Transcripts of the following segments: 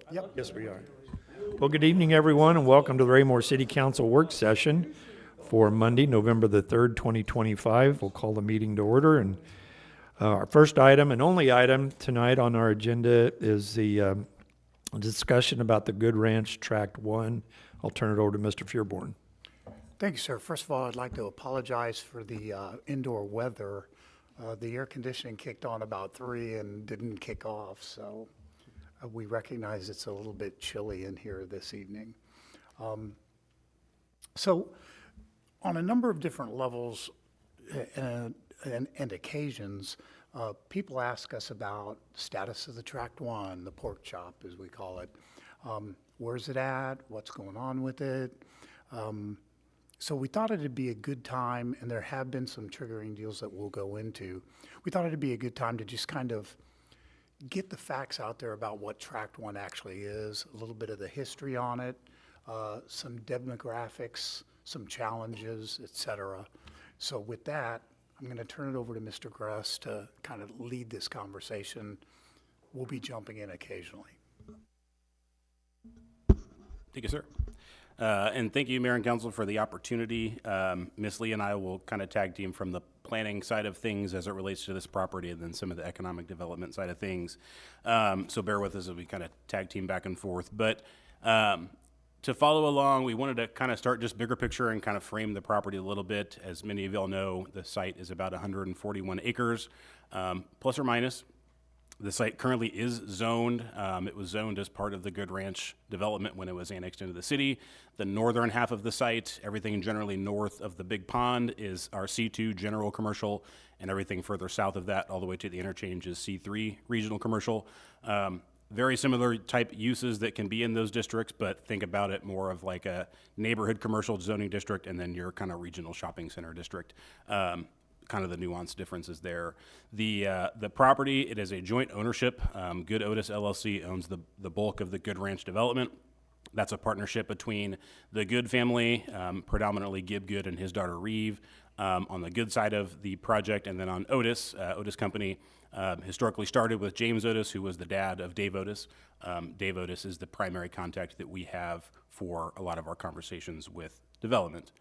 Yep. Yes, we are. Well, good evening, everyone, and welcome to the Raymore City Council work session for Monday, November the 3rd, 2025. We'll call the meeting to order, and our first item and only item tonight on our agenda is the discussion about the Good Ranch Tract 1. I'll turn it over to Mr. Fearborn. Thank you, sir. First of all, I'd like to apologize for the indoor weather. The air conditioning kicked on about 3 and didn't kick off, so we recognize it's a little bit chilly in here this evening. So on a number of different levels and occasions, people ask us about status of the Tract 1, the pork chop as we call it. Where's it at? What's going on with it? So we thought it'd be a good time, and there have been some triggering deals that we'll go into. We thought it'd be a good time to just kind of get the facts out there about what Tract 1 actually is, a little bit of the history on it, some demographics, some challenges, et cetera. So with that, I'm going to turn it over to Mr. Gress to kind of lead this conversation. We'll be jumping in occasionally. Thank you, sir. And thank you, Mayor and Council, for the opportunity. Ms. Lee and I will kind of tag team from the planning side of things as it relates to this property, and then some of the economic development side of things. So bear with us as we kind of tag team back and forth. But to follow along, we wanted to kind of start just bigger picture and kind of frame the property a little bit. As many of y'all know, the site is about 141 acres, plus or minus. The site currently is zoned. It was zoned as part of the Good Ranch development when it was annexed into the city. The northern half of the site, everything generally north of the big pond, is our C2 general commercial, and everything further south of that all the way to the interchange is C3 regional commercial. Very similar type uses that can be in those districts, but think about it more of like a neighborhood commercial zoning district and then your kind of regional shopping center district. Kind of the nuanced differences there. The property, it is a joint ownership. Good Otis LLC owns the bulk of the Good Ranch development. That's a partnership between the Good family, predominantly Gib Good and his daughter Reeve, on the Good side of the project, and then on Otis, Otis Company, historically started with James Otis, who was the dad of Dave Otis. Dave Otis is the primary contact that we have for a lot of our conversations with development.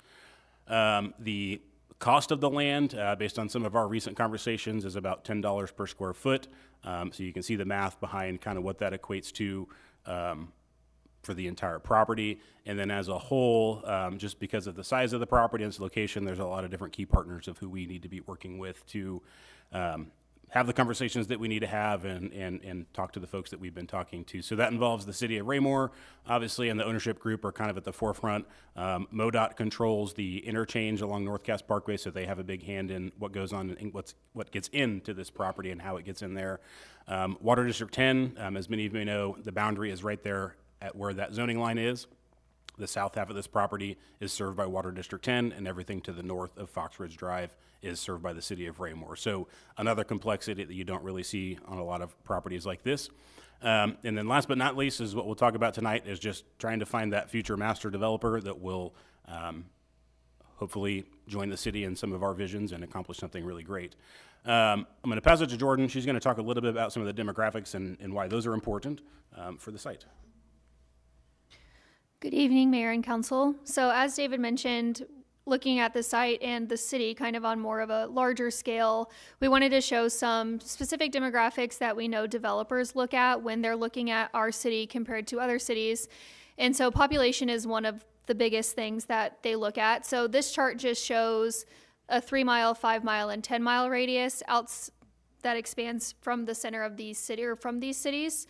The cost of the land, based on some of our recent conversations, is about $10 per square foot. So you can see the math behind kind of what that equates to for the entire property. And then as a whole, just because of the size of the property and its location, there's a lot of different key partners of who we need to be working with to have the conversations that we need to have and talk to the folks that we've been talking to. So that involves the city of Raymore, obviously, and the ownership group are kind of at the forefront. MoDOT controls the interchange along North Cass Parkway, so they have a big hand in what goes on and what gets into this property and how it gets in there. Water District 10, as many of you may know, the boundary is right there at where that zoning line is. The south half of this property is served by Water District 10, and everything to the north of Fox Ridge Drive is served by the city of Raymore. So another complexity that you don't really see on a lot of properties like this. And then last but not least is what we'll talk about tonight is just trying to find that future master developer that will hopefully join the city in some of our visions and accomplish something really great. I'm going to pass it to Jordan. She's going to talk a little bit about some of the demographics and why those are important for the site. Good evening, Mayor and Council. So as David mentioned, looking at the site and the city kind of on more of a larger scale, we wanted to show some specific demographics that we know developers look at when they're looking at our city compared to other cities. And so population is one of the biggest things that they look at. So this chart just shows a 3-mile, 5-mile, and 10-mile radius that expands from the center of these cities.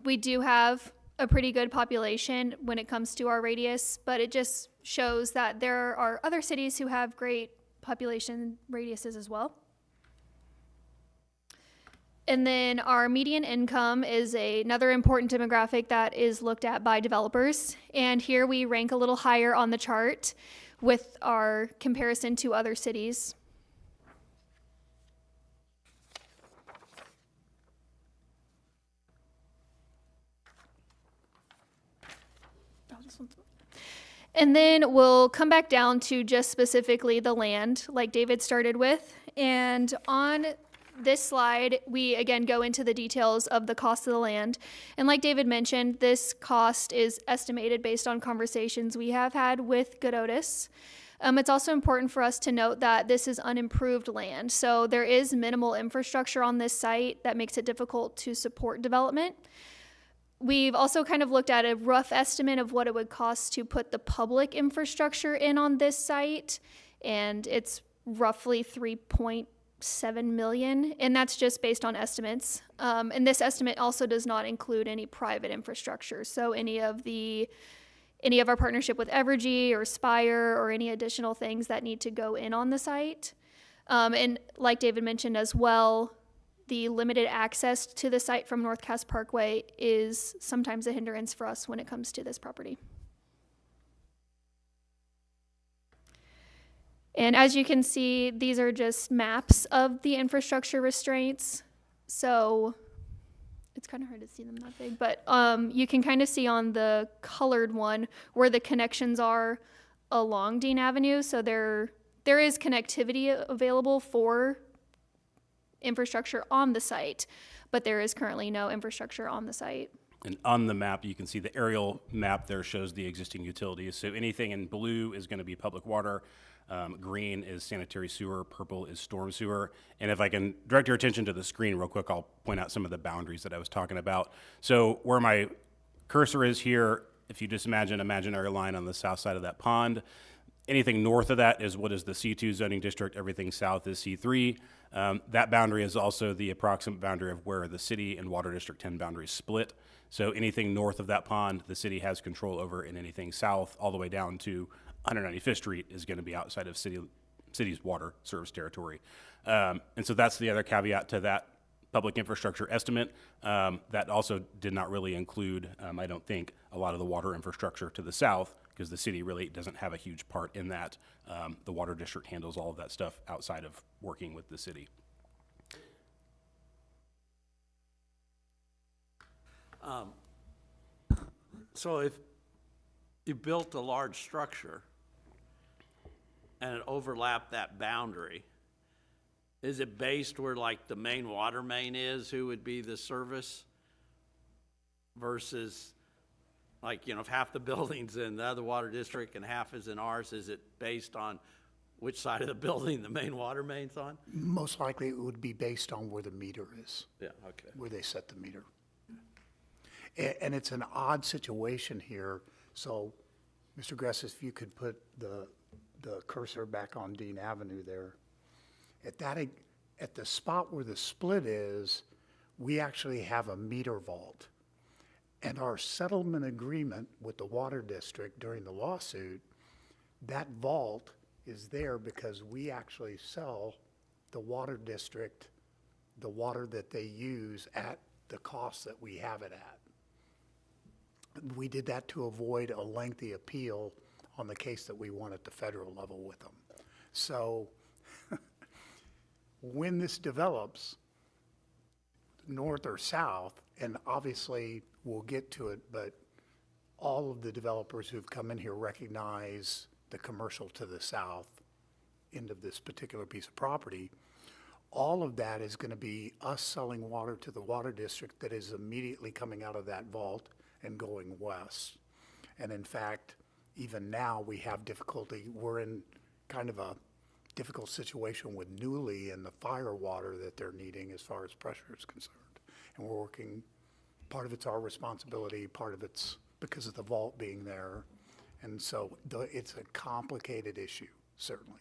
We do have a pretty good population when it comes to our radius, but it just shows that there are other cities who have great population radiuses as well. And then our median income is another important demographic that is looked at by developers. And here we rank a little higher on the chart with our comparison to other cities. And then we'll come back down to just specifically the land, like David started with. And on this slide, we again go into the details of the cost of the land. And like David mentioned, this cost is estimated based on conversations we have had with Godotis. It's also important for us to note that this is unimproved land. So there is minimal infrastructure on this site that makes it difficult to support development. We've also kind of looked at a rough estimate of what it would cost to put the public infrastructure in on this site, and it's roughly $3.7 million, and that's just based on estimates. And this estimate also does not include any private infrastructure, so any of our partnership with Evergy or Spire or any additional things that need to go in on the site. And like David mentioned as well, the limited access to the site from North Cass Parkway is sometimes a hindrance for us when it comes to this property. And as you can see, these are just maps of the infrastructure restraints. So it's kind of hard to see them that big, but you can kind of see on the colored one where the connections are along Dean Avenue. So there is connectivity available for infrastructure on the site, but there is currently no infrastructure on the site. And on the map, you can see the aerial map there shows the existing utilities. So anything in blue is going to be public water, green is sanitary sewer, purple is storm sewer. And if I can direct your attention to the screen real quick, I'll point out some of the boundaries that I was talking about. So where my cursor is here, if you just imagine an imaginary line on the south side of that pond, anything north of that is what is the C2 zoning district. Everything south is C3. That boundary is also the approximate boundary of where the city and Water District 10 boundaries split. So anything north of that pond, the city has control over, and anything south all the way down to 195th Street is going to be outside of city's water service territory. And so that's the other caveat to that public infrastructure estimate. That also did not really include, I don't think, a lot of the water infrastructure to the south, because the city really doesn't have a huge part in that. The water district handles all of that stuff outside of working with the city. So if you built a large structure and it overlapped that boundary, is it based where like the main water main is, who would be the service? Versus like, you know, if half the building's in the other water district and half is in ours, is it based on which side of the building the main water main's on? Most likely it would be based on where the meter is, Yeah, okay. where they set the meter. And it's an odd situation here, so Mr. Gress, if you could put the cursor back on Dean Avenue there. At the spot where the split is, we actually have a meter vault. And our settlement agreement with the water district during the lawsuit, that vault is there because we actually sell the water district the water that they use at the cost that we have it at. We did that to avoid a lengthy appeal on the case that we won at the federal level with them. So when this develops, north or south, and obviously we'll get to it, but all of the developers who've come in here recognize the commercial to the south end of this particular piece of property. All of that is going to be us selling water to the water district that is immediately coming out of that vault and going west. And in fact, even now we have difficulty. We're in kind of a difficult situation with Newly and the fire water that they're needing as far as pressure is concerned. And we're working, part of it's our responsibility, part of it's because of the vault being there. And so it's a complicated issue, certainly.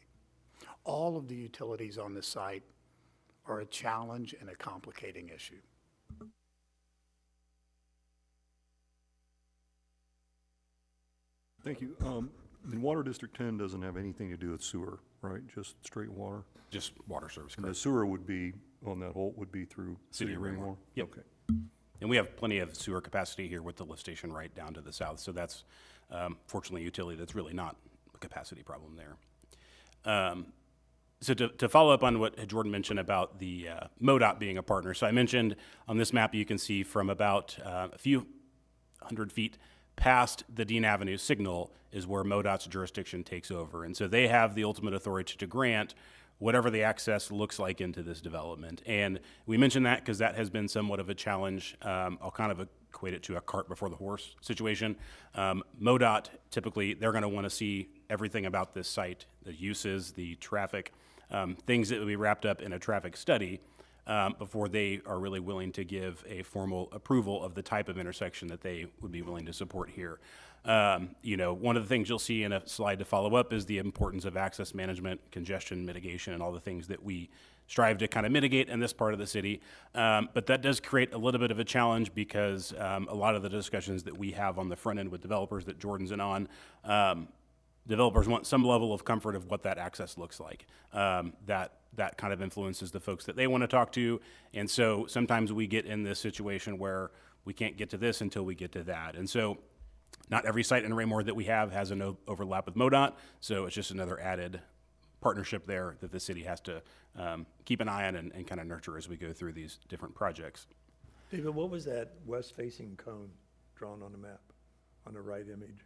All of the utilities on this site are a challenge and a complicating issue. Thank you. And Water District 10 doesn't have anything to do with sewer, right? Just straight water? Just water service, And the correct? sewer would be, on that hole, would be through City of Raymore? Yep. Okay. And we have plenty of sewer capacity here with the lift station right down to the south. So that's, fortunately, a utility that's really not a capacity problem there. So to follow up on what Jordan mentioned about the MoDOT being a partner. So I mentioned on this map, you can see from about a few hundred feet past the Dean Avenue signal is where MoDOT's jurisdiction takes over. And so they have the ultimate authority to grant whatever the access looks like into this development. And we mentioned that because that has been somewhat of a challenge. I'll kind of equate it to a cart before the horse situation. MoDOT, typically, they're going to want to see everything about this site, the uses, the traffic, things that would be wrapped up in a traffic study before they are really willing to give a formal approval of the type of intersection that they would be willing to support here. One of the things you'll see in a slide to follow up is the importance of access management, congestion mitigation, and all the things that we strive to kind of mitigate in this part of the city. But that does create a little bit of a challenge because a lot of the discussions that we have on the front end with developers that Jordan's in on, developers want some level of comfort of what that access looks like. That kind of influences the folks that they want to talk to. And so sometimes we get in this situation where we can't get to this until we get to that. And so not every site in Raymore that we have has an overlap with MoDOT. So it's just another added partnership there that the city has to keep an eye on and kind of nurture as we go through these different projects. David, what was that west-facing cone drawn on the map, on the right image?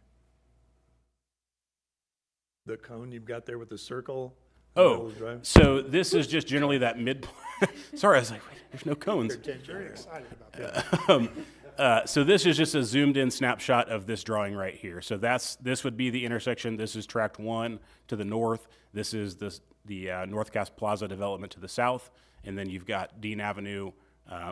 The cone you've got there with the circle? in the middle Oh, of the drive? so this is just generally that mid, sorry, I was like, wait, there's no cones. Very excited about that. So this is just a zoomed-in snapshot of this drawing right here. So this would be the intersection. This is Tract 1 to the north. This is the North Gas Plaza development to the south. And then you've got Dean Avenue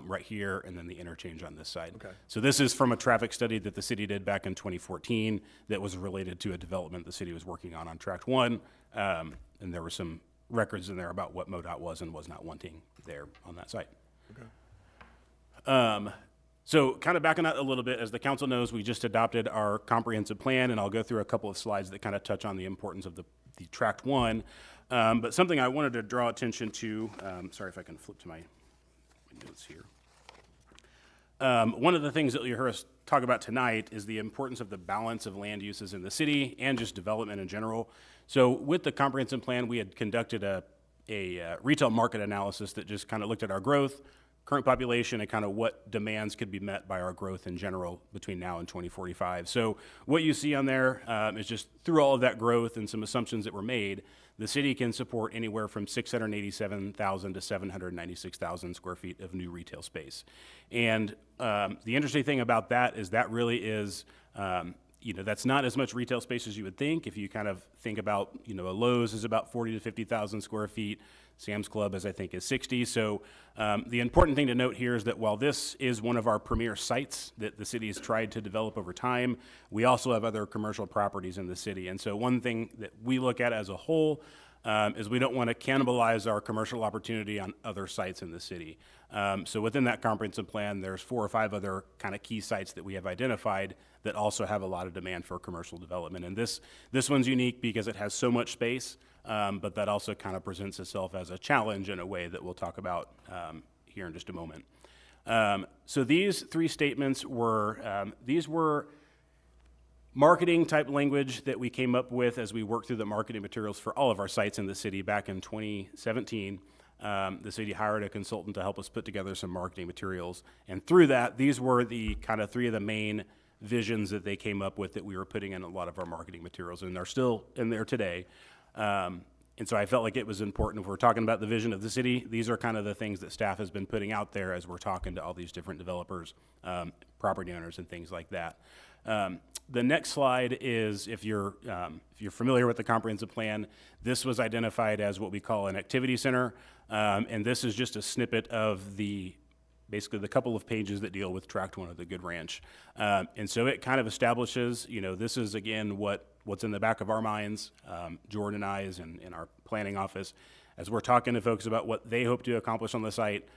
right here, and then the interchange on this side. Okay. So this is from a traffic study that the city did back in 2014 that was related to a development the city was working on Tract 1. And there were some records in there about what MoDOT was and was not wanting there on that site. So kind of backing out a little bit, as the council knows, we just adopted our comprehensive plan, and I'll go through a couple of slides that kind of touch on the importance of the Tract 1. But something I wanted to draw attention to, sorry if I can flip to my notes here. One of the things that you'll hear us talk about tonight is the importance of the balance of land uses in the city and just development in general. So with the comprehensive plan, we had conducted a retail market analysis that just kind of looked at our growth, current population, and kind of what demands could be met by our growth in general between now and 2045. So what you see on there is just through all of that growth and some assumptions that were made, the city can support anywhere from 687,000 to 796,000 square feet of new retail space. And the interesting thing about that is that really is, that's not as much retail space as you would think. If you kind of think about, a Lowe's is about 40 to 50,000 square feet. Sam's Club, as I think, is 60. So the important thing to note here is that while this is one of our premier sites that the city has tried to develop over time, we also have other commercial properties in the city. And so one thing that we look at as a whole is we don't want to cannibalize our commercial opportunity on other sites in the city. So within that comprehensive plan, there's 4 or 5 other kind of key sites that we have identified that also have a lot of demand for commercial development. And this one's unique because it has so much space, but that also kind of presents itself as a challenge in a way that we'll talk about here in just a moment. So these 3 statements were, these were marketing type language that we came up with as we worked through the marketing materials for all of our sites in the city back in 2017. The city hired a consultant to help us put together some marketing materials. And through that, these were the kind of three of the main visions that they came up with that we were putting in a lot of our marketing materials, and they're still in there today. And so I felt like it was important, if we're talking about the vision of the city, these are kind of the things that staff has been putting out there as we're talking to all these different developers, property owners, and things like that. The next slide is, if you're familiar with the comprehensive plan, this was identified as what we call an activity center, and this is just a snippet of basically the couple of pages that deal with Tract 1 of the Good Ranch. And so it kind of establishes, this is again what's in the back of our minds, Jordan and I's and in our planning office, as we're talking to folks about what they hope to accomplish on the site.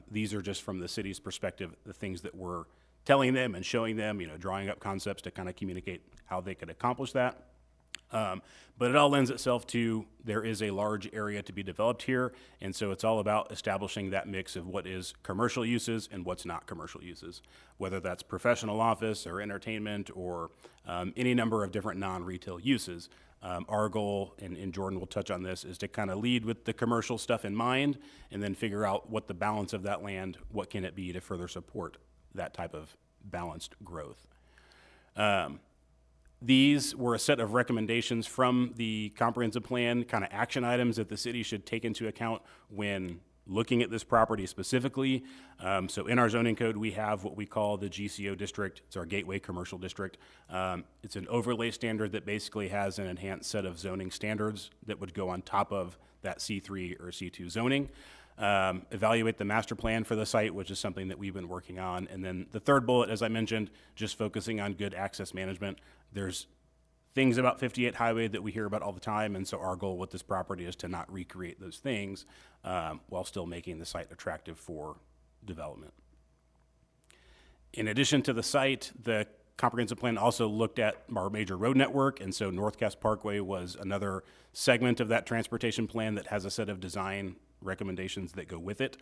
These are just from the city's perspective, the things that we're telling them and showing them, drawing up concepts to kind of communicate how they could accomplish that. But it all lends itself to, there is a large area to be developed here, and so it's all about establishing that mix of what is commercial uses and what's not commercial uses, whether that's professional office or entertainment or any number of different non-retail uses. Our goal, and Jordan will touch on this, is to kind of lead with the commercial stuff in mind and then figure out what the balance of that land, what can it be to further support that type of balanced growth. These were a set of recommendations from the comprehensive plan, kind of action items that the city should take into account when looking at this property specifically. So in our zoning code, we have what we call the GCO district. It's our gateway commercial district. It's an overlay standard that basically has an enhanced set of zoning standards that would go on top of that C3 or C2 zoning. Evaluate the master plan for the site, which is something that we've been working on. And then the third bullet, as I mentioned, just focusing on good access management. There's things about 58 Highway that we hear about all the time, and so our goal with this property is to not recreate those things while still making the site attractive for development. In addition to the site, the comprehensive plan also looked at our major road network, and so Northcast Parkway was another segment of that transportation plan that has a set of design recommendations that go with it.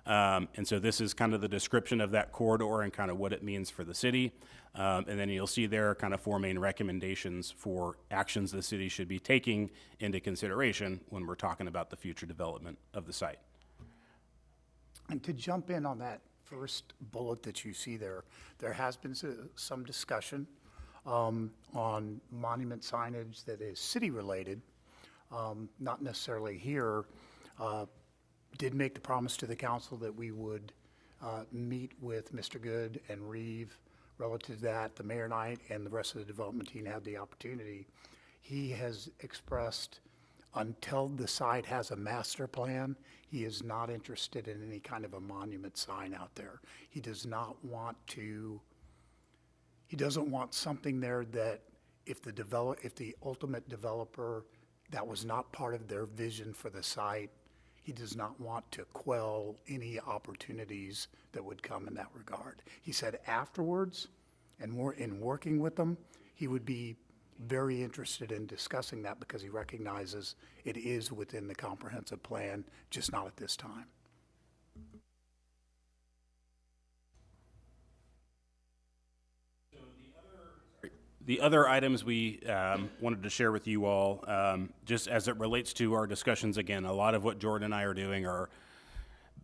And so this is kind of the description of that corridor and kind of what it means for the city. And then you'll see there are kind of four main recommendations for actions the city should be taking into consideration when we're talking about the future development of the site. And to jump in on that first bullet that you see there, there has been some discussion on monument signage that is city-related, not necessarily here. Did make the promise to the council that we would meet with Mr. Good and Reeve relative to that. The mayor and I and the rest of the development team had the opportunity. He has expressed, until the site has a master plan, he is not interested in any kind of a monument sign out there. He does not want to, he doesn't want something there that if the ultimate developer, that was not part of their vision for the site, he does not want to quell any opportunities that would come in that regard. He said afterwards, and more in working with them, he would be very interested in discussing that because he recognizes it is within the comprehensive plan, just not at this time. The other items we wanted to share with you all, just as it relates to our discussions, again, a lot of what Jordan and I are doing are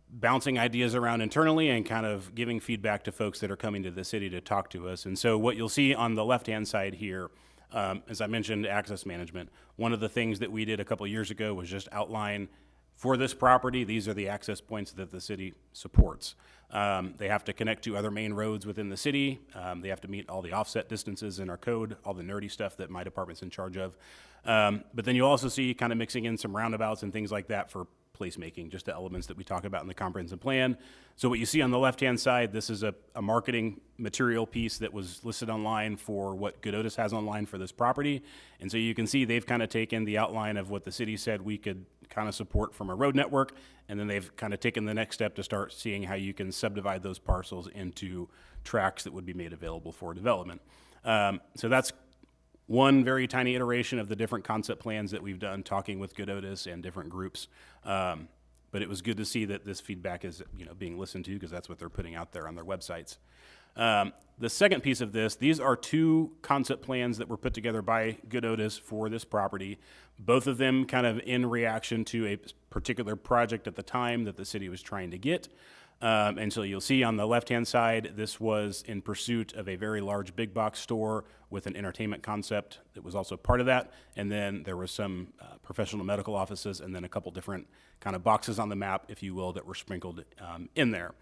bouncing ideas around internally and kind of giving feedback to folks that are coming to the city to talk to us. And so what you'll see on the left-hand side here, as I mentioned, access management. One of the things that we did a couple years ago was just outline for this property, these are the access points that the city supports. They have to connect to other main roads within the city. They have to meet all the offset distances in our code, all the nerdy stuff that my department's in charge of. But then you'll also see kind of mixing in some roundabouts and things like that for placemaking, just the elements that we talk about in the comprehensive plan. So what you see on the left-hand side, this is a marketing material piece that was listed online for what Good Otis has online for this property. And so you can see they've kind of taken the outline of what the city said we could kind of support from a road network, and then they've kind of taken the next step to start seeing how you can subdivide those parcels into tracts that would be made available for development. So that's one very tiny iteration of the different concept plans that we've done talking with Good Otis and different groups. But it was good to see that this feedback is being listened to, because that's what they're putting out there on their websites. The second piece of this, these are two concept plans that were put together by Good Otis for this property. Both of them kind of in reaction to a particular project at the time that the city was trying to get. And so you'll see on the left-hand side, this was in pursuit of a very large big box store with an entertainment concept that was also part of that. And then there was some professional medical offices and then a couple different kind of boxes on the map, if you will, that were sprinkled in there.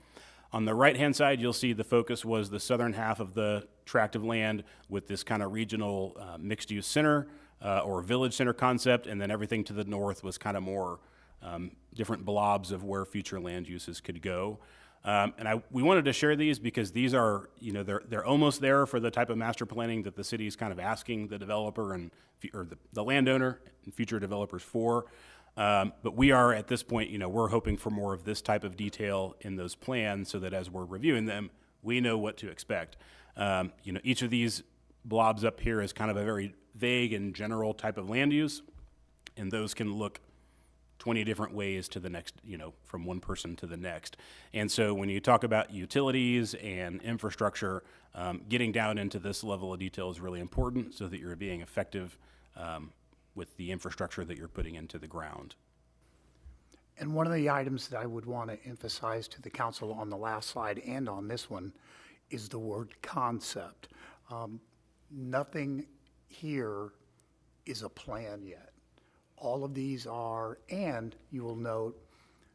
On the right-hand side, you'll see the focus was the southern half of the tract of land with this kind of regional mixed-use center or village center concept, and then everything to the north was kind of more different blobs of where future land uses could go. We wanted to share these because these are, they're almost there for the type of master planning that the city is kind of asking the developer or the landowner and future developers for. But we are at this point, we're hoping for more of this type of detail in those plans so that as we're reviewing them, we know what to expect. Each of these blobs up here is kind of a very vague and general type of land use, and those can look 20 different ways to the next, from one person to the next. And so when you talk about utilities and infrastructure, getting down into this level of detail is really important so that you're being effective with the infrastructure that you're putting into the ground. And one of the items that I would want to emphasize to the council on the last slide and on this one is the word concept. Nothing here is a plan yet. All of these are, and you will note,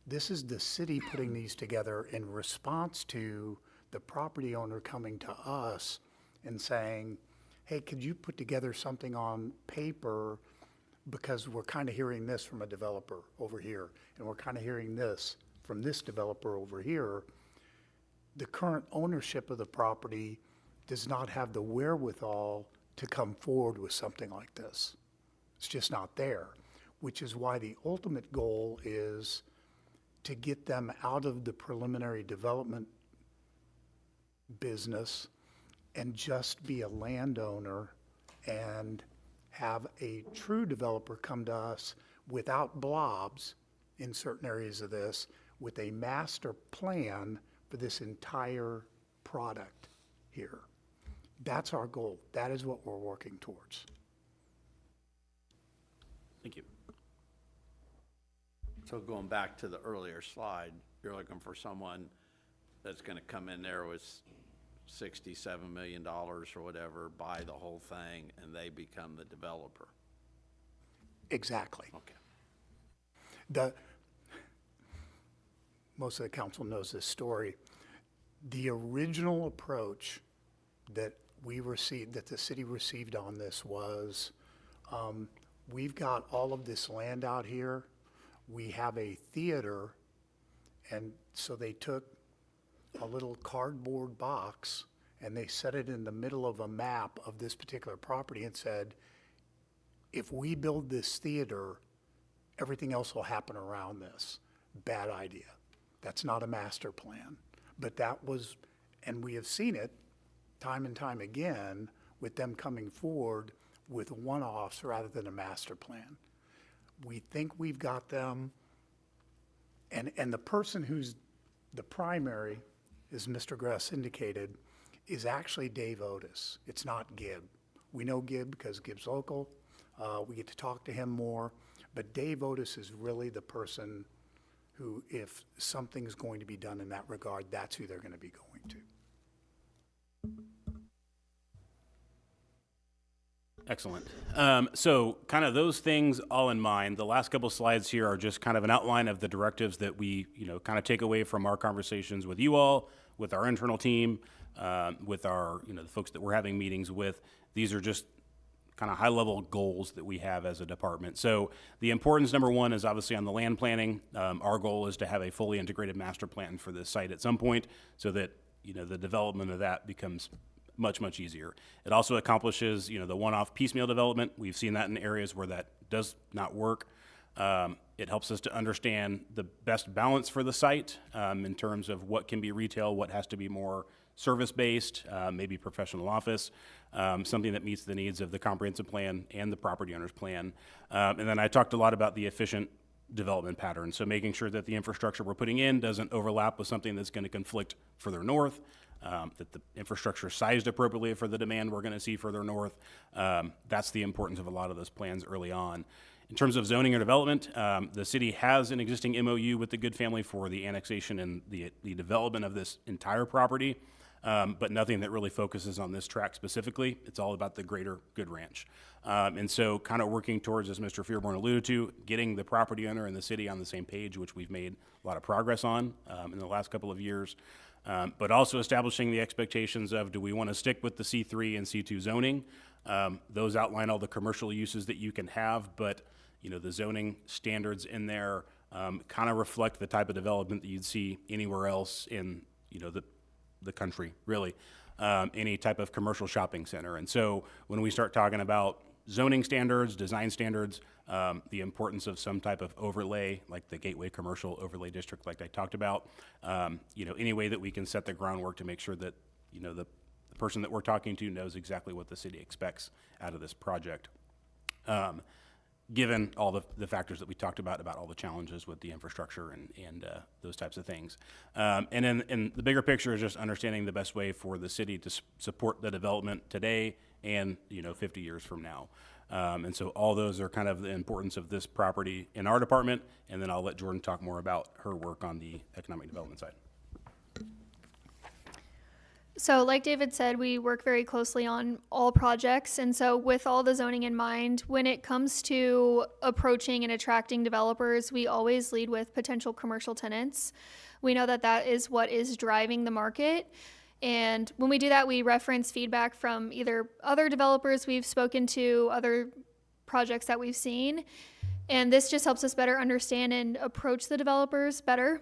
this is the city putting these together in response to the property owner coming to us and saying, hey, could you put together something on paper, because we're kind of hearing this from a developer over here, and we're kind of hearing this from this developer over here. The current ownership of the property does not have the wherewithal to come forward with something like this. It's just not there, which is why the ultimate goal is to get them out of the preliminary development business and just be a landowner and have a true developer come to us without blobs in certain areas of this, with a master plan for this entire product here. That's our goal. That is what we're working towards. Thank you. So going back to the earlier slide, you're looking for someone that's gonna come in there with $67 million or whatever, buy the whole thing, and they become the developer. Exactly. Okay. Most of the council knows this story. The original approach that we received, that the city received on this was, we've got all of this land out here. We have a theater, and so they took a little cardboard box and they set it in the middle of a map of this particular property and said, if we build this theater, everything else will happen around this. Bad idea. That's not a master plan. But that was, and we have seen it time and time again with them coming forward with one-offs rather than a master plan. We think we've got them, and the person who's the primary, as Mr. Gress indicated, is actually Dave Otis. It's not Gibb. We know Gibb because Gibb's local. We get to talk to him more. But Dave Otis is really the person who, if something's going to be done in that regard, that's who they're going to be going to. Excellent. So kind of those things all in mind, the last couple slides here are just kind of an outline of the directives that we, kind of take away from our conversations with you all, with our internal team, with our, the folks that we're having meetings with. These are just kind of high-level goals that we have as a department. So the importance, number one, is obviously on the land planning. Our goal is to have a fully integrated master plan for this site at some point so that, the development of that becomes much, much easier. It also accomplishes, the one-off piecemeal development. We've seen that in areas where that does not work. It helps us to understand the best balance for the site in terms of what can be retail, what has to be more service-based, maybe professional office, something that meets the needs of the comprehensive plan and the property owner's plan. And then I talked a lot about the efficient development pattern, so making sure that the infrastructure we're putting in doesn't overlap with something that's going to conflict further north, that the infrastructure is sized appropriately for the demand we're going to see further north. That's the importance of a lot of those plans early on. In terms of zoning or development, the city has an existing MOU with the Good Family for the annexation and the development of this entire property, but nothing that really focuses on this tract specifically. It's all about the greater Good Ranch. And so kind of working towards, as Mr. Fearborn alluded to, getting the property owner and the city on the same page, which we've made a lot of progress on in the last couple of years, but also establishing the expectations of, do we want to stick with the C3 and C2 zoning? Those outline all the commercial uses that you can have, but the zoning standards in there kind of reflect the type of development that you'd see anywhere else in the country, really, any type of commercial shopping center. And so when we start talking about zoning standards, design standards, the importance of some type of overlay, like the Gateway Commercial Overlay District, like I talked about, any way that we can set the groundwork to make sure that the person that we're talking to knows exactly what the city expects out of this project. Given all the factors that we talked about all the challenges with the infrastructure and those types of things. And then in the bigger picture is just understanding the best way for the city to support the development today and 50 years from now. And so all those are kind of the importance of this property in our department, and then I'll let Jordan talk more about her work on the economic development side. So like David said, we work very closely on all projects. And so with all the zoning in mind, when it comes to approaching and attracting developers, we always lead with potential commercial tenants. We know that that is what is driving the market. And when we do that, we reference feedback from either other developers we've spoken to, other projects that we've seen. And this just helps us better understand and approach the developers better.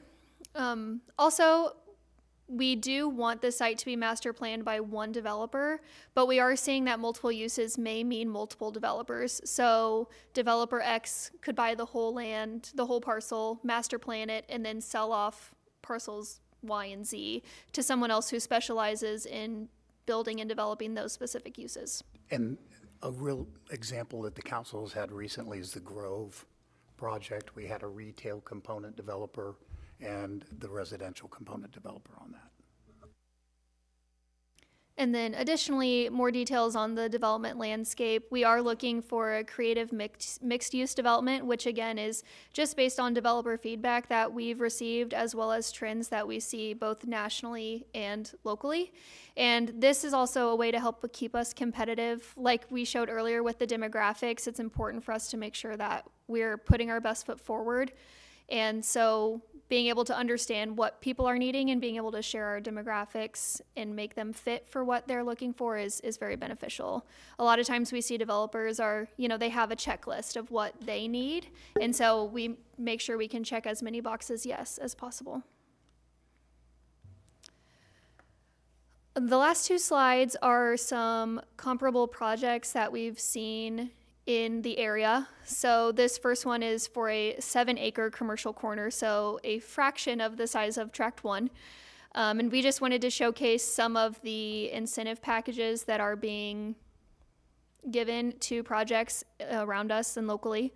Also, we do want the site to be master planned by one developer, but we are seeing that multiple uses may mean multiple developers. So developer X could buy the whole land, the whole parcel, master plan it, and then sell off parcels Y and Z to someone else who specializes in building and developing those specific uses. And a real example that the council has had recently is the Grove project. We had a retail component developer and the residential component developer on that. And then additionally, more details on the development landscape. We are looking for a creative mixed-use development, which again is just based on developer feedback that we've received, as well as trends that we see both nationally and locally. And this is also a way to help keep us competitive. Like we showed earlier with the demographics, it's important for us to make sure that we're putting our best foot forward. And so being able to understand what people are needing and being able to share our demographics and make them fit for what they're looking for is very beneficial. A lot of times we see developers are, they have a checklist of what they need. And so we make sure we can check as many boxes yes as possible. The last two slides are some comparable projects that we've seen in the area. So this first one is for a 7-acre commercial corner, so a fraction of the size of Tract 1. And we just wanted to showcase some of the incentive packages that are being given to projects around us and locally.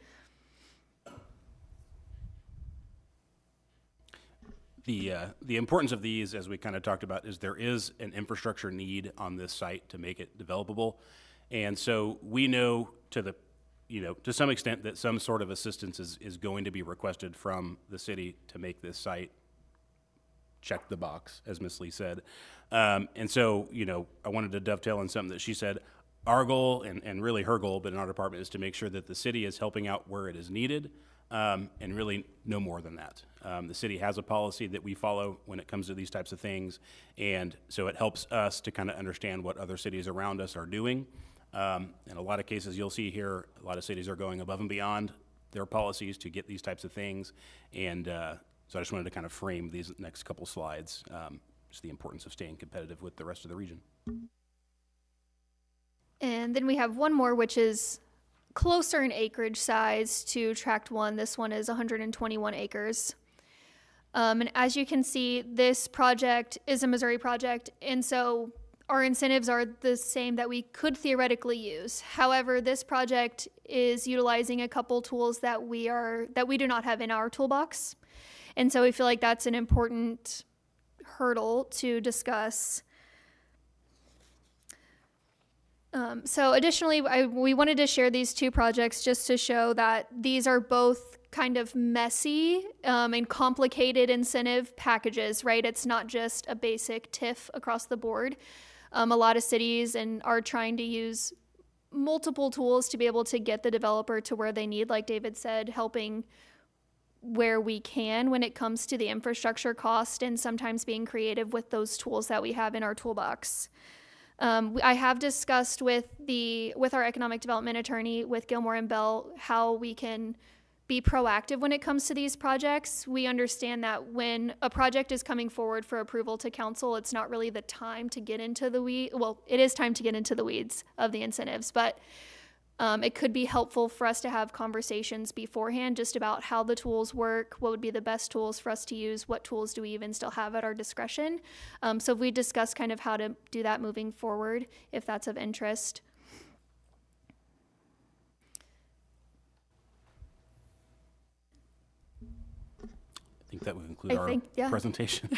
The importance of these, as we kind of talked about, is there is an infrastructure need on this site to make it developable. And so we know to some extent that some sort of assistance is going to be requested from the city to make this site check the box, as Ms. Lee said. And so, I wanted to dovetail on something that she said. Our goal, and really her goal, but in our department, is to make sure that the city is helping out where it is needed, and really no more than that. The city has a policy that we follow when it comes to these types of things, and so it helps us to kind of understand what other cities around us are doing. In a lot of cases, you'll see here, a lot of cities are going above and beyond their policies to get these types of things. And so I just wanted to kind of frame these next couple slides, just the importance of staying competitive with the rest of the region. And then we have one more, which is closer in acreage size to Tract 1. This one is 121 acres. And as you can see, this project is a Missouri project, and so our incentives are the same that we could theoretically use. However, this project is utilizing a couple tools that we do not have in our toolbox. And so we feel like that's an important hurdle to discuss. So additionally, we wanted to share these two projects just to show that these are both kind of messy and complicated incentive packages, right? It's not just a basic TIF across the board. A lot of cities are trying to use multiple tools to be able to get the developer to where they need, like David said, helping where we can when it comes to the infrastructure cost and sometimes being creative with those tools that we have in our toolbox. I have discussed with our economic development attorney, with Gilmore and Bell, how we can be proactive when it comes to these projects. We understand that when a project is coming forward for approval to council, it's not really the time to get into the weeds. Well, it is time to get into the weeds of the incentives, but it could be helpful for us to have conversations beforehand just about how the tools work, what would be the best tools for us to use, what tools do we even still have at our discretion. So if we discuss kind of how to do that moving forward, if that's of interest. I think that would conclude our yeah. presentation.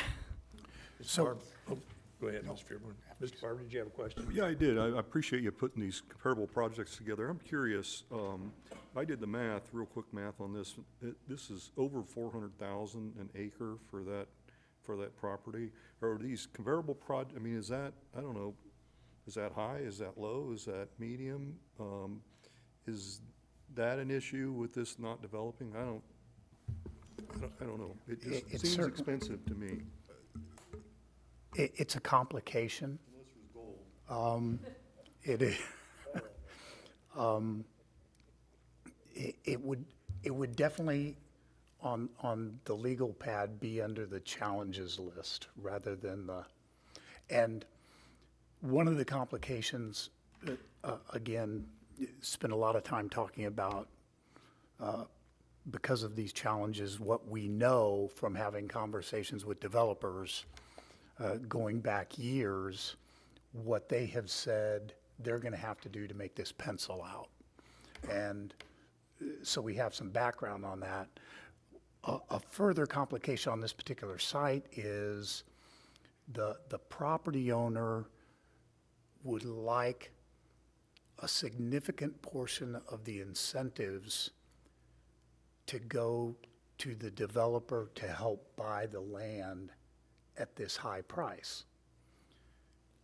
So, Go ahead, Mr. Fairburn. Mr. Barber, did you have a question? Yeah, I did. I appreciate you putting these comparable projects together. I'm curious, I did the math, real quick math on this. This is over 400,000 an acre for that property. Are these comparable I mean, is that, I don't know, is that high? Is that low? Is that medium? Is that an issue with this not developing? I don't know. It It's just seems certain- expensive to me. it's a complication. It is. It would definitely, on the legal pad, be under the challenges list rather than and one of the complications, again, spent a lot of time talking about, because of these challenges, what we know from having conversations with developers, going back years, what they have said they're going to have to do to make this pencil out. And so we have some background on that. A further complication on this particular site is the property owner would like a significant portion of the incentives to go to the developer to help buy the land at this high price.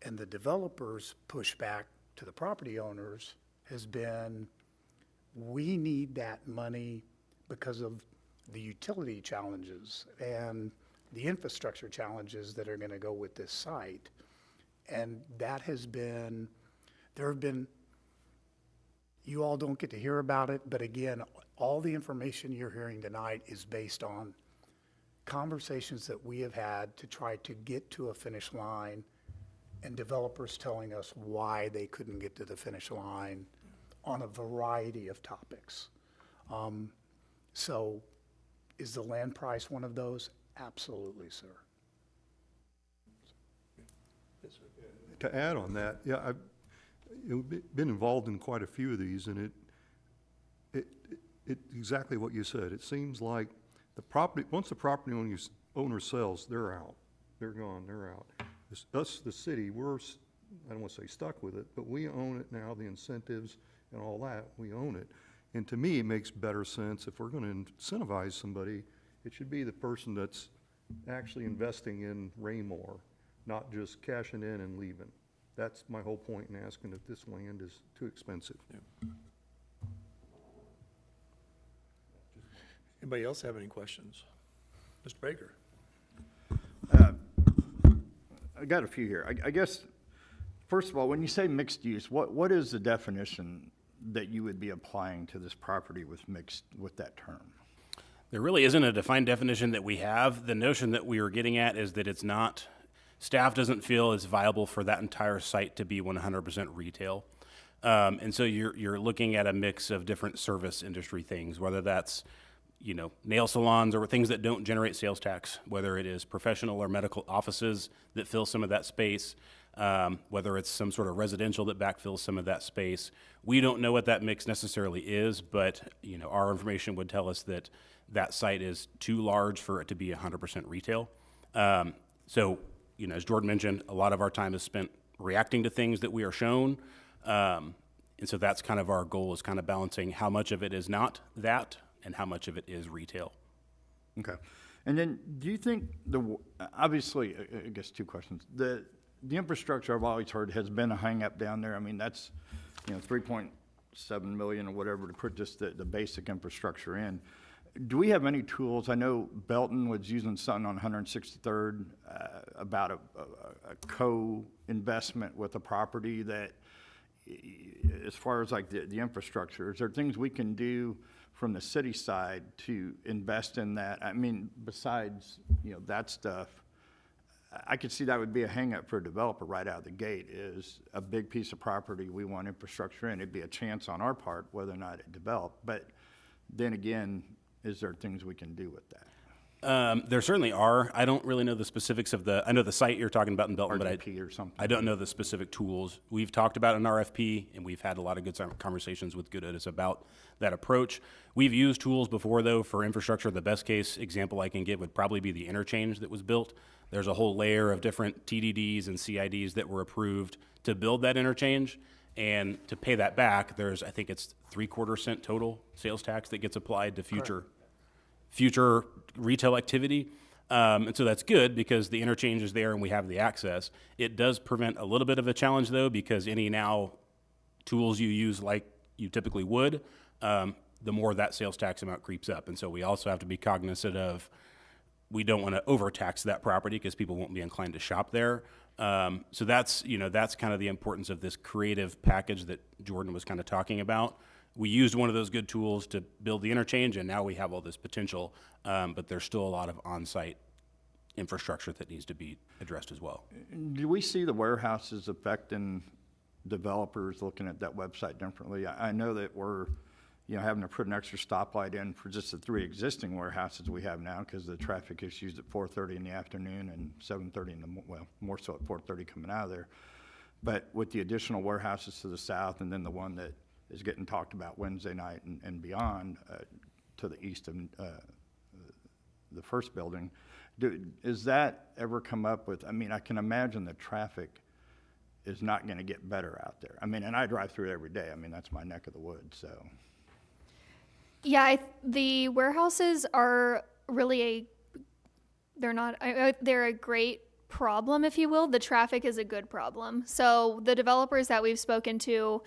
And the developer's pushback to the property owners has been, we need that money because of the utility challenges and the infrastructure challenges that are going to go with this site. And that has been, there have been, you all don't get to hear about it, but again, all the information you're hearing tonight is based on conversations that we have had to try to get to a finish line, and developers telling us why they couldn't get to the finish line on a variety of topics. So is the land price one of those? Absolutely, sir. To add on that, yeah, I've been involved in quite a few of these, and it exactly what you said. It seems like the property, once the property owner sells, they're out. They're gone, they're out. Us, the city, we're, I don't want to say stuck with it, but we own it now, the incentives and all that, we own it. And to me, it makes better sense, if we're going to incentivize somebody, it should be the person that's actually investing in Raymore, not just cashing in and leaving. That's my whole point in asking if this land is too expensive. Anybody else have any questions? Mr. Baker? I got a few here. I guess, first of all, when you say mixed use, what is the definition that you would be applying to this property with that term? There really isn't a defined definition that we have. The notion that we were getting at is that it's not, staff doesn't feel it's viable for that entire site to be 100% retail. And so you're looking at a mix of different service industry things, whether that's, you know, nail salons or things that don't generate sales tax, whether it is professional or medical offices that fill some of that space, whether it's some sort of residential that backfills some of that space. We don't know what that mix necessarily is, but, you know, our information would tell us that that site is too large for it to be 100% retail. So, you know, as Jordan mentioned, a lot of our time is spent reacting to things that we are shown. And so that's kind of our goal, is kind of balancing how much of it is not that and how much of it is retail. Okay. And then, do you think obviously, I guess two questions. The infrastructure, I've always heard, has been a hang-up down there. I mean, that's, 3.7 million or whatever to put just the basic infrastructure in. Do we have any tools? I know Belton was using something on 163rd about a co-investment with a property that, as far as like the infrastructure, is there things we can do from the city side to invest in that? I mean, besides, that stuff, I could see that would be a hang-up for a developer right out of the gate, is a big piece of property we want infrastructure in. It'd be a chance on our part whether or not it developed. But then again, is there things we can do with that? There certainly are. I don't really know the specifics of I know the site you're talking about in Belton, but RDP or something? I don't know the specific tools. We've talked about an RFP, and we've had a lot of good conversations with Goodudis about that approach. We've used tools before, though, for infrastructure. The best case example I can give would probably be the interchange that was built. There's a whole layer of different TDDs and CIDs that were approved to build that interchange. And to pay that back, there's, I think it's 3/4 cent total sales tax that gets applied to future retail activity. And so that's good because the interchange is there and we have the access. It does prevent a little bit of a challenge, though, because any now tools you use like you typically would, the more that sales tax amount creeps up. And so we also have to be cognizant of, we don't want to overtax that property because people won't be inclined to shop there. So that's kind of the importance of this creative package that Jordan was kind of talking about. We used one of those good tools to build the interchange, and now we have all this potential, but there's still a lot of on-site infrastructure that needs to be addressed as well. Do we see the warehouses affecting developers looking at that website differently? I know that we're, having to put an extra stoplight in for just the 3 existing warehouses we have now because of the traffic issues at 4:30 in the afternoon and 7:30 more so at 4:30 coming out of there. But with the additional warehouses to the south and then the one that is getting talked about Wednesday night and beyond to the east of the first building, is that ever come up with? I mean, I can imagine the traffic is not going to get better out there. I mean, and I drive through it every day. I mean, that's my neck of the woods, so. Yeah, the warehouses are really they're a great problem, if you will. The traffic is a good problem. So the developers that we've spoken to,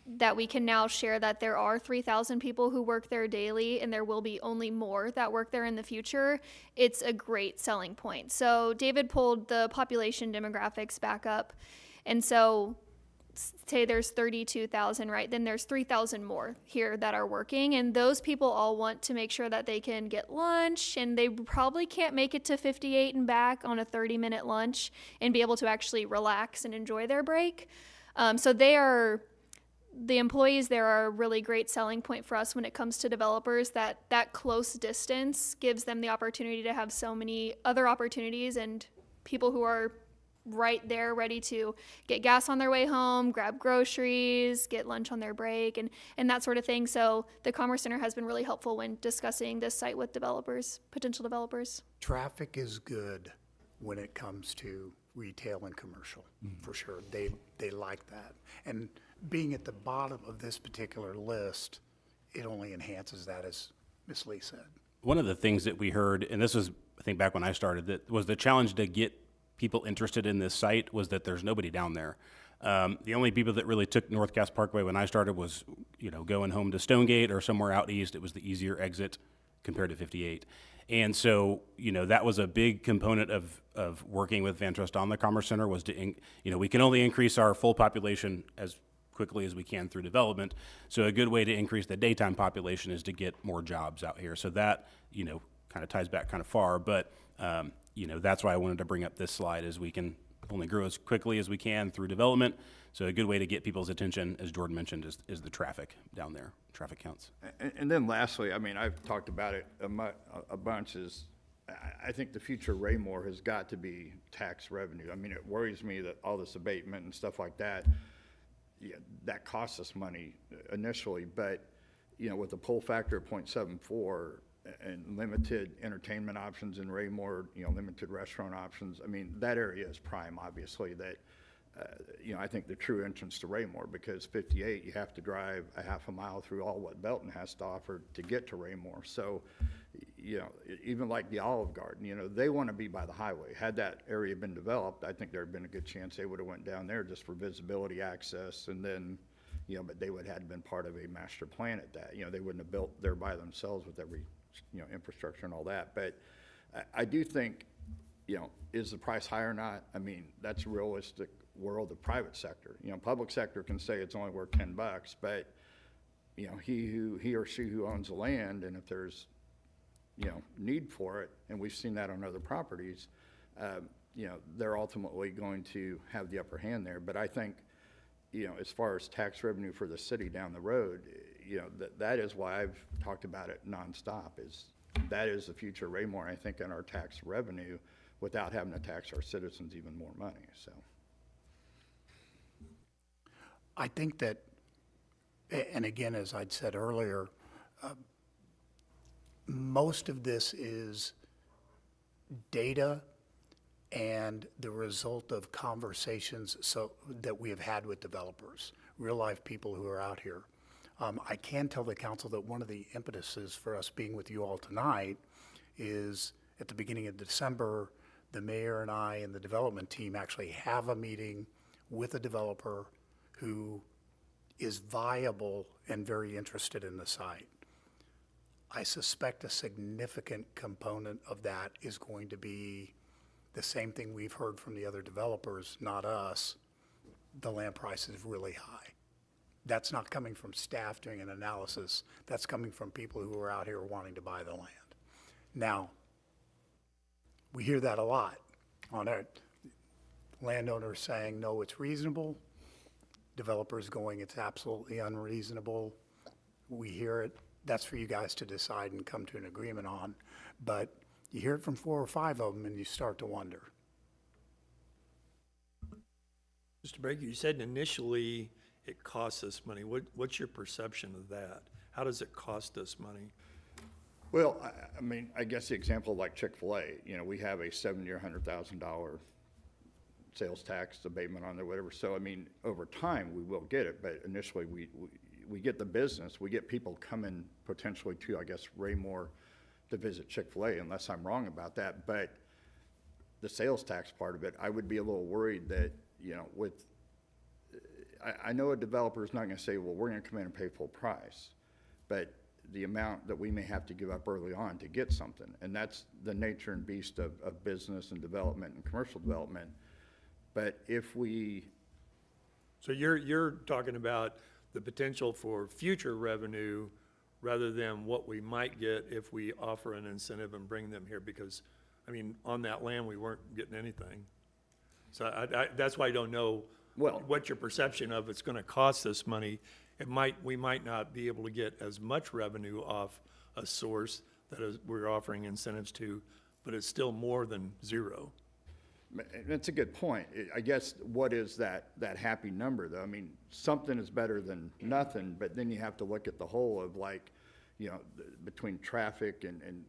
that we can now share that there are 3,000 people who work there daily, and there will be only more that work there in the future. It's a great selling point. So David pulled the population demographics back up. And so say there's 32,000, right? Then there's 3,000 more here that are working. And those people all want to make sure that they can get lunch, and they probably can't make it to 58 and back on a 30-minute lunch and be able to actually relax and enjoy their break. So the employees there are a really great selling point for us when it comes to developers. That close distance gives them the opportunity to have so many other opportunities, and people who are right there ready to get gas on their way home, grab groceries, get lunch on their break, and that sort of thing. So the Commerce Center has been really helpful when discussing this site with potential developers. Traffic is good when it comes to retail and commercial, for sure. They like that. And being at the bottom of this particular list, it only enhances that, as Ms. Lee said. One of the things that we heard, and this was, I think, back when I started, that was the challenge to get people interested in this site was that there's nobody down there. The only people that really took North Cass Parkway when I started was, going home to Stonegate or somewhere out east. It was the easier exit compared to 58. And so, that was a big component of working with Van Trust on the Commerce Center was to, we can only increase our full population as quickly as we can through development. So a good way to increase the daytime population is to get more jobs out here. So that, kind of ties back kind of far, but, that's why I wanted to bring up this slide, is we can only grow as quickly as we can through development. So a good way to get people's attention, as Jordan mentioned, is the traffic down there, traffic counts. And then lastly, I mean, I've talked about it a bunch, is I think the future of Raymore has got to be tax revenue. I mean, it worries me that all this abatement and stuff like that, that costs us money initially, but, with a pull factor of 0.74 and limited entertainment options in Raymore, limited restaurant options, I mean, that area is prime, obviously, that I think the true entrance to Raymore, because 58, you have to drive a half a mile through all what Belton has to offer to get to Raymore. So, even like the Olive Garden, they want to be by the highway. Had that area been developed, I think there'd been a good chance they would have went down there just for visibility, access, and then, but they would have been part of a master plan at that. They wouldn't have built there by themselves with every, infrastructure and all that. But I do think, is the price high or not? I mean, that's a realistic world of private sector. Public sector can say it's only worth $10, but, he or she who owns the land, and if there's, need for it, and we've seen that on other properties, they're ultimately going to have the upper hand there. But I think, as far as tax revenue for the city down the road, that is why I've talked about it nonstop, that is the future of Raymore, I think, in our tax revenue, without having to tax our citizens even more money, so. I think that, and again, as I'd said earlier, most of this is data and the result of conversations that we have had with developers, real life people who are out here. I can tell the council that one of the impetuses for us being with you all tonight is at the beginning of December, the mayor and I and the development team actually have a meeting with a developer who is viable and very interested in the site. I suspect a significant component of that is going to be the same thing we've heard from the other developers, not us. The land price is really high. That's not coming from staff doing an analysis. That's coming from people who are out here wanting to buy the land. Now, we hear that a lot on it. Landowners saying, no, it's reasonable. Developers going, it's absolutely unreasonable. We hear it. That's for you guys to decide and come to an agreement on. But you hear it from 4 or 5 of them and you start to wonder. Mr. Baker, you said initially it costs us money. What's your perception of that? How does it cost us money? Well, I mean, I guess the example like Chick-fil-A, we have a $70,000 or $100,000 sales tax abatement on there, whatever. So, I mean, over time, we will get it, but initially, we get the business, we get people coming potentially to, I guess, Raymore to visit Chick-fil-A, unless I'm wrong about that. But the sales tax part of it, I would be a little worried that, I know a developer is not gonna say, well, we're gonna come in and pay full price, but the amount that we may have to give up early on to get something, and that's the nature and beast of business and development and commercial development. But if we, So you're talking about the potential for future revenue rather than what we might get if we offer an incentive and bring them here, because, I mean, on that land, we weren't getting anything. So that's why I don't know Well- what your perception of it's gonna cost us money. We might not be able to get as much revenue off a source we're offering incentives to, but it's still more than zero. that's a good point. I guess what is that happy number though? I mean, something is better than nothing, but then you have to look at the whole of like, between traffic and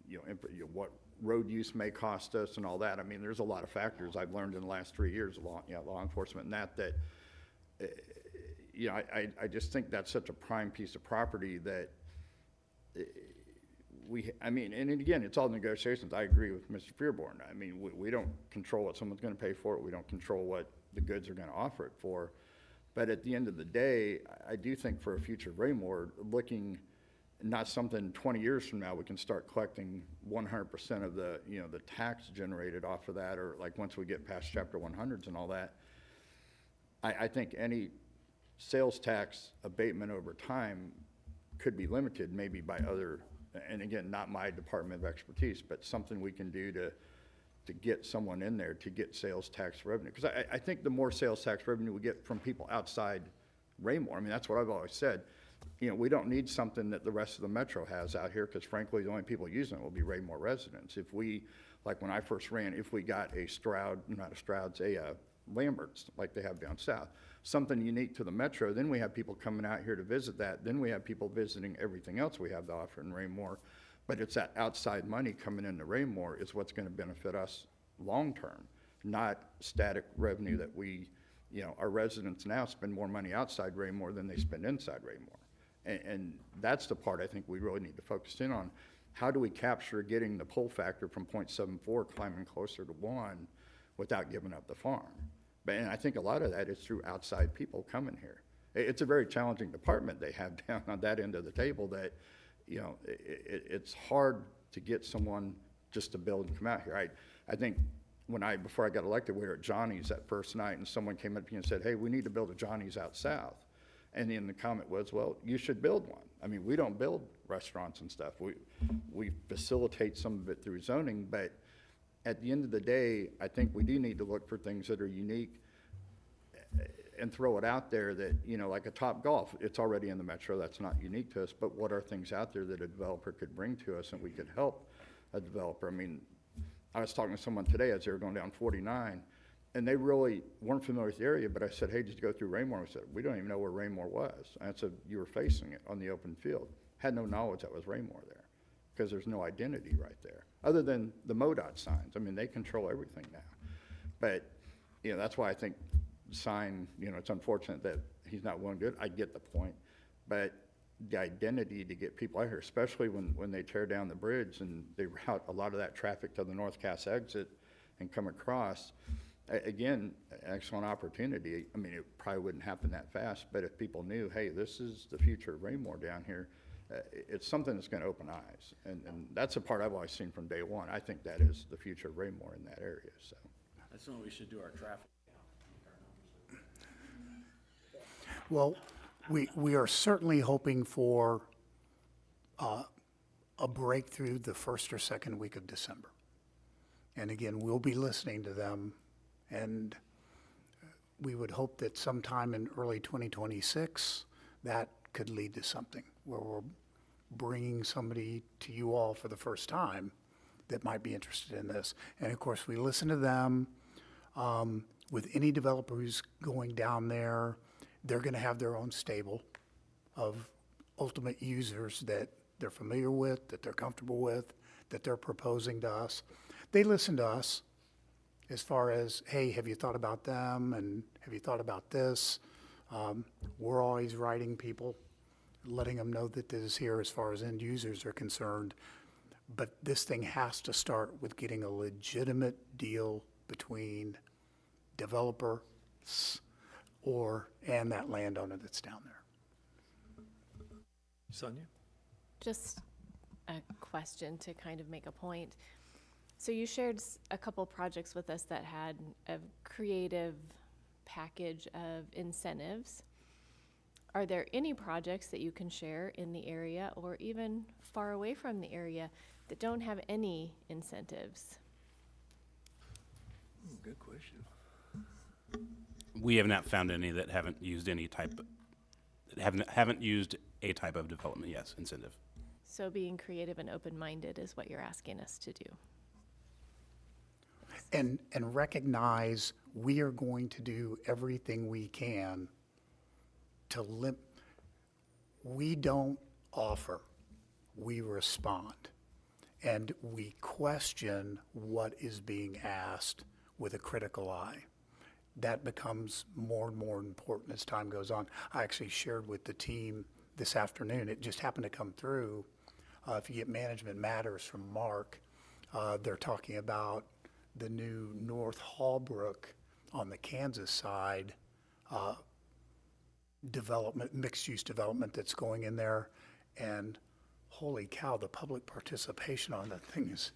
what road use may cost us and all that. I mean, there's a lot of factors I've learned in the last 3 years of law enforcement and that I just think that's such a prime piece of property that and again, it's all negotiations. I agree with Mr. Fearborn. I mean, we don't control what someone's gonna pay for it. We don't control what the goods are gonna offer it for. But at the end of the day, I do think for a future Raymore, looking, not something 20 years from now, we can start collecting 100% of the, the tax generated off of that, or like once we get past Chapter 100s and all that. I think any sales tax abatement over time could be limited maybe by other, and again, not my department of expertise, but something we can do to get someone in there to get sales tax revenue. Because I think the more sales tax revenue we get from people outside Raymore, I mean, that's what I've always said. We don't need something that the rest of the metro has out here, because frankly, the only people using it will be Raymore residents. If we, like when I first ran, if we got a Lambert's, like they have down south, something unique to the metro, then we have people coming out here to visit that. Then we have people visiting everything else we have to offer in Raymore. But it's that outside money coming into Raymore is what's going to benefit us long-term, not static revenue that we you know, our residents now spend more money outside Raymore than they spend inside Raymore. And that's the part I think we really need to focus in on. How do we capture getting the pull factor from 0.74 climbing closer to 1 without giving up the farm? And I think a lot of that is through outside people coming here. It's a very challenging department they have down on that end of the table that, you know, it's hard to get someone just to build and come out here. I think before I got elected, we were at Johnny's that first night, and someone came up to me and said, hey, we need to build a Johnny's out south. And then the comment was, well, you should build one. I mean, we don't build restaurants and stuff. We facilitate some of it through zoning, but at the end of the day, I think we do need to look for things that are unique and throw it out there that, you know, like a Top Golf, it's already in the metro, that's not unique to us, but what are things out there that a developer could bring to us and we could help a developer? I mean, I was talking to someone today as they were going down 49, and they really weren't familiar with the area, but I said, hey, did you go through Raymore? And I said, we don't even know where Raymore was. And I said, you were facing it on the open field. Had no knowledge that was Raymore there, because there's no identity right there, other than the MoDOT signs. I mean, they control everything now. But, you know, that's why I think sign, you know, it's unfortunate that he's not one good. I get the point. But the identity to get people out here, especially when they tear down the bridge and they route a lot of that traffic to the North Cass exit and come across, again, excellent opportunity. I mean, it probably wouldn't happen that fast, but if people knew, hey, this is the future of Raymore down here, it's something that's going to open eyes. And that's a part I've always seen from day one. I think that is the future of Raymore in that area, so. That's when we should do our traffic. Well, we are certainly hoping for a breakthrough the first or second week of December. And again, we'll be listening to them, and we would hope that sometime in early 2026, that could lead to something where we're bringing somebody to you all for the first time that might be interested in this. And of course, we listen to them. With any developer who's going down there, they're going to have their own stable of ultimate users that they're familiar with, that they're comfortable with, that they're proposing to us. They listen to us as far as, hey, have you thought about them, and have you thought about this? We're always writing people, letting them know that this is here as far as end users are concerned. But this thing has to start with getting a legitimate deal between developer and that landowner that's down there. Sonia? Just a question to kind of make a point. So you shared a couple projects with us that had a creative package of incentives. Are there any projects that you can share in the area or even far away from the area that don't have any incentives? Good question. We have not found any that haven't used any type, haven't used a type of development, yes, incentive. So being creative and open-minded is what you're asking us to do. And recognize we are going to do everything we can to we don't offer, we respond. And we question what is being asked with a critical eye. That becomes more and more important as time goes on. I actually shared with the team this afternoon, it just happened to come through. If you get Management Matters from Mark, they're talking about the new North Hallbrook on the Kansas side development, mixed-use development that's going in there. And holy cow, the public participation on that thing is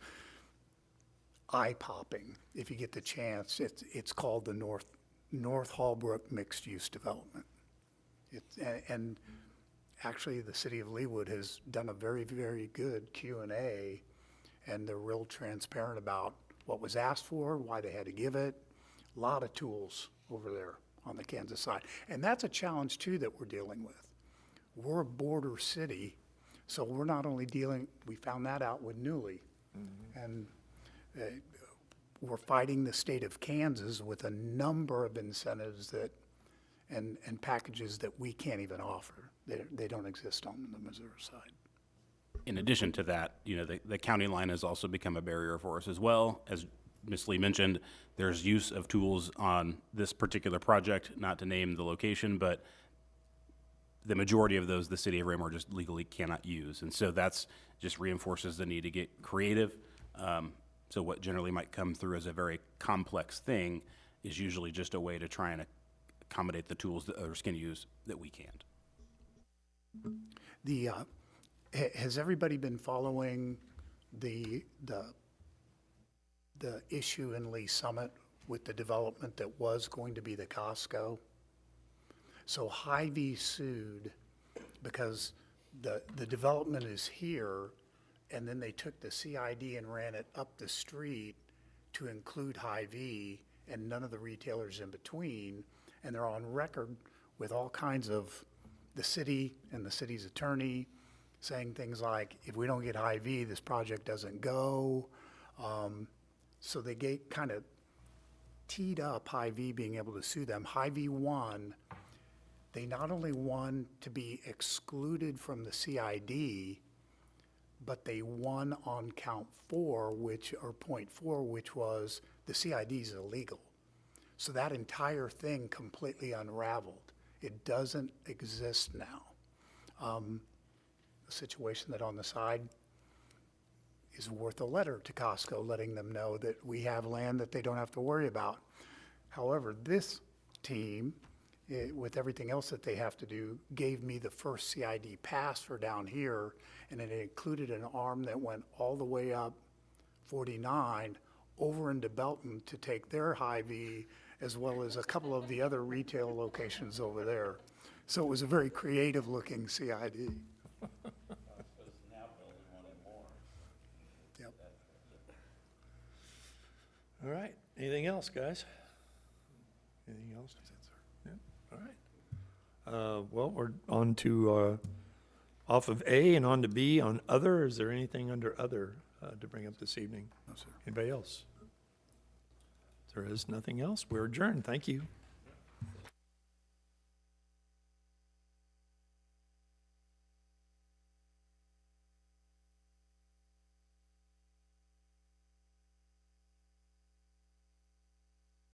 eye-popping. If you get the chance, it's called the North Hallbrook Mixed-Use Development. And actually, the city of Leawood has done a very, very good Q&A, and they're real transparent about what was asked for, why they had to give it. A lot of tools over there on the Kansas side. And that's a challenge, too, that we're dealing with. We're a border city, so we're not only we found that out with Newly, and we're fighting the state of Kansas with a number of incentives and packages that we can't even offer. They don't exist on the Missouri side. In addition to that, you know, the county line has also become a barrier for us as well, as Ms. Lee mentioned, there's use of tools on this particular project, not to name the location, but the majority of those, the city of Raymore just legally cannot use. And so that's just reinforces the need to get creative. So what generally might come through as a very complex thing is usually just a way to try and accommodate the tools that others can use that we can't. Has everybody been following the issue in Lee Summit with the development that was going to be the Costco? So Hy-Vee sued because the development is here, and then they took the CID and ran it up the street to include Hy-Vee and none of the retailers in between, and they're on record with all kinds of the city and the city's attorney saying things like, if we don't get Hy-Vee, this project doesn't go. So they kind of teed up Hy-Vee being able to sue them. Hy-Vee won. They not only won to be excluded from the CID, but they won on count 4, point 4, which was the CID is illegal. So that entire thing completely unraveled. It doesn't exist now. A situation that on the side is worth a letter to Costco letting them know that we have land that they don't have to worry about. However, this team, with everything else that they have to do, gave me the first CID pass for down here, and it included an arm that went all the way up 49 over into Belton to take their Hy-Vee, as well as a couple of the other retail locations over there. So it was a very creative looking CID. Yep. All right, anything else, guys? Anything else? Yeah, all right. Well, we're on to, off of A and on to B on other. Is there anything under other to bring up this evening? No, sir. Anybody else? If there is nothing else, we're adjourned. Thank you.